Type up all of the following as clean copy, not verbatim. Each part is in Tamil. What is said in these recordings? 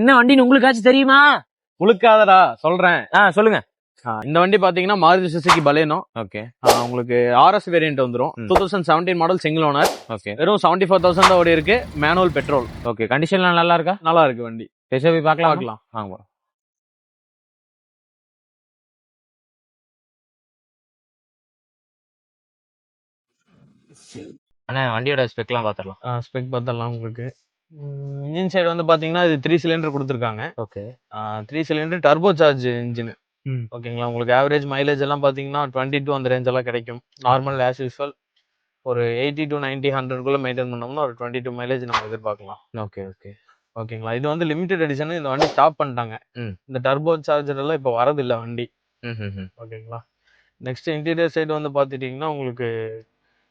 என்ன வண்டின்னு உங்களுக்காச்சும் தெரியுமா? முழுக்காதடா சொல்றேன். சொல்லுங்க. இந்த வண்டி பாத்தீங்கன்னா மாருதி சுசுகி பலேனோ. ஓகே. உங்களுக்கு RS வேரியன்ட் வந்துரும். 2017 மாடல் சிங்கிள் ஓனர். ஓகே. வெறும் 74,000 தான் ஓடி இருக்கு. Manual petrol. ஓகே. கண்டிஷன்லாம் நல்லா இருக்கா? நல்லா இருக்கு வண்டி. டெஸ்ட் போய் பார்க்கலாம். பார்க்கலாம். வாங்க. அண்ணா வண்டியோட ஸ்பெக்லாம் பார்த்துடலாம். ஸ்பெக் பார்த்தலாம் உங்களுக்கு. இன்ஜின் சைடு வந்து பாத்தீங்கன்னா இது 3 சிலிண்டர் கொடுத்துருக்காங்க. Okay. 3 cylinder turbo charge engine. ஓகேங்களா. உங்களுக்கு ஆவரேஜ் மைலேஜ் எல்லாம் பாத்தீங்கன்னா 22 அந்த ரேஞ்ச் எல்லாம் கிடைக்கும். நார்மல் ஆஸ் யூஸ்வல் ஒரு 80 to 90 100 மெயின்டைன் பண்ணோம்னா ஒரு 22 மைலேஜ் நம்ம எதிர்பார்க்கலாம். ஓகே. ஓகே. ஓகேங்களா. இது வந்து லிமிடெட் எடிஷன். இந்த வண்டி ஸ்டாப் பண்ணிட்டாங்க. இந்த டர்போ சார்ஜர் எல்லாம் இப்போ வரதில்லை வண்டி. ஓகேங்களா. நெக்ஸ்ட் இன்டீரியர் சைடு வந்து பார்த்துட்டிங்கன்னா உங்களுக்கு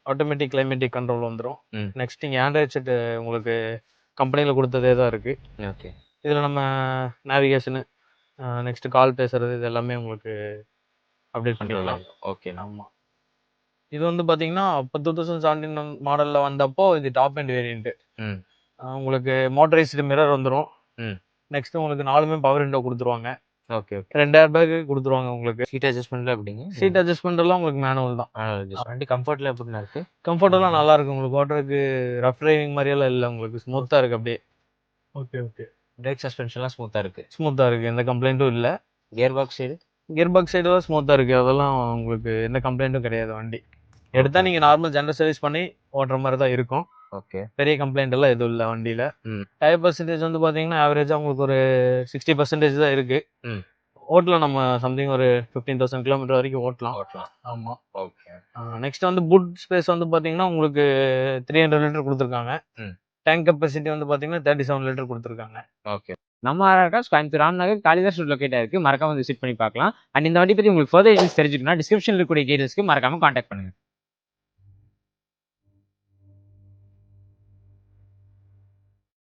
ஆட்டோமேட்டிக் கிளைமேட்டிக் கண்ட்ரோல் வந்துடும். நெக்ஸ்ட் இங்கே ஆண்ட்ராய்ட் செட் உங்களுக்கு கம்பெனியில் கொடுத்ததே தான் இருக்குது. ஓகே. இதில் நம்ம நேவிகேஷனு நெக்ஸ்ட் கால் பேசுறது இது எல்லாமே உங்களுக்கு அப்டேட் பண்ணிக்கலாம். ஓகே. ஆமாம். இது வந்து பார்த்தீங்கன்னா இப்போ 2017 மாடலில் வந்தப்போ இது டாப் அண்ட் வேரியன்ட்டு. உங்களுக்கு மோட்டரைஸ்டு மிரர் வந்துடும். நெக்ஸ்ட் உங்களுக்கு 4மே பவர் விண்டோ கொடுத்துருவாங்க. ஓகே. ஓகே. 2 ஏர் பேக் கொடுத்துருவாங்க உங்களுக்கு. சீட் அட்ஜஸ்ட்மெண்ட்ல எப்படிங்க? சீட் அட்ஜஸ்ட்மெண்ட் எல்லாம் உங்களுக்கு மேனுவல் தான். வண்டி கம்ஃபர்ட்ல எப்படின்னா இருக்கு? கம்ஃபர்டெல்லாம் நல்லா இருக்கு. உங்களுக்கு ஓட்டுறதுக்கு ரஃப் டிரைவிங் மாதிரியெல்லாம் இல்லை. உங்களுக்கு ஸ்மூத்தாக இருக்குது அப்படியே. ஓகே. ஓகே. பிரேக் சஸ்பென்ஷன்லாம் ஸ்மூத்தாக இருக்கு. ஸ்மூத்தாக இருக்குது. எந்த கம்ப்ளைண்ட்டும் இல்லை. Gear box side? Gear box சைடெல்லாம் ஸ்மூத்தாக இருக்குது. அதெல்லாம் உங்களுக்கு எந்த கம்ப்ளைண்ட்டும் கிடையாது. வண்டி எடுத்தால் நீங்கள் நார்மல் ஜென்ரல் சர்வீஸ் பண்ணி ஓட்டுற மாதிரி தான் இருக்கும். ஓகே. பெரிய கம்ப்ளைண்ட் எல்லாம் எதுவும் இல்லை வண்டியில். டயர் பர்சன்டேஜ் வந்து பார்த்தீங்கன்னா ஆவரேஜாக உங்களுக்கு ஒரு 60% தான் இருக்குது. ஓட்டலாம் நம்ம சம்திங் ஒரு 15,000 கிலோமீட்டர் வரைக்கும் ஓட்டலாம். ஆமாம். ஓகே. நெக்ஸ்ட் வந்து புட் ஸ்பேஸ் வந்து பார்த்தீங்கன்னா உங்களுக்கு 300 லிட்டர் கொடுத்துருக்காங்க. டேங்க் கெப்பாசிட்டி வந்து பார்த்தீங்கன்னா 37 லிட்டர் கொடுத்துருக்காங்க. ஓகே. நம்ம கோயம்புத்தூர் ராம்நகர் காளிதாஸ் ரோட் லொக்கேட் ஆயிருக்கு. மறக்காம விசிட் பண்ணி பார்க்கலாம். அண்ட் இந்த வண்டி பற்றி உங்களுக்கு ஃபர்தர் டீடைல்ஸ் தெரிஞ்சுக்கணும்னா டிஸ்கிரிப்ஷனில் இருக்கக்கூடிய டீடைல்ஸ்க்கு மறக்காம கான்டாக்ட் பண்ணுங்க.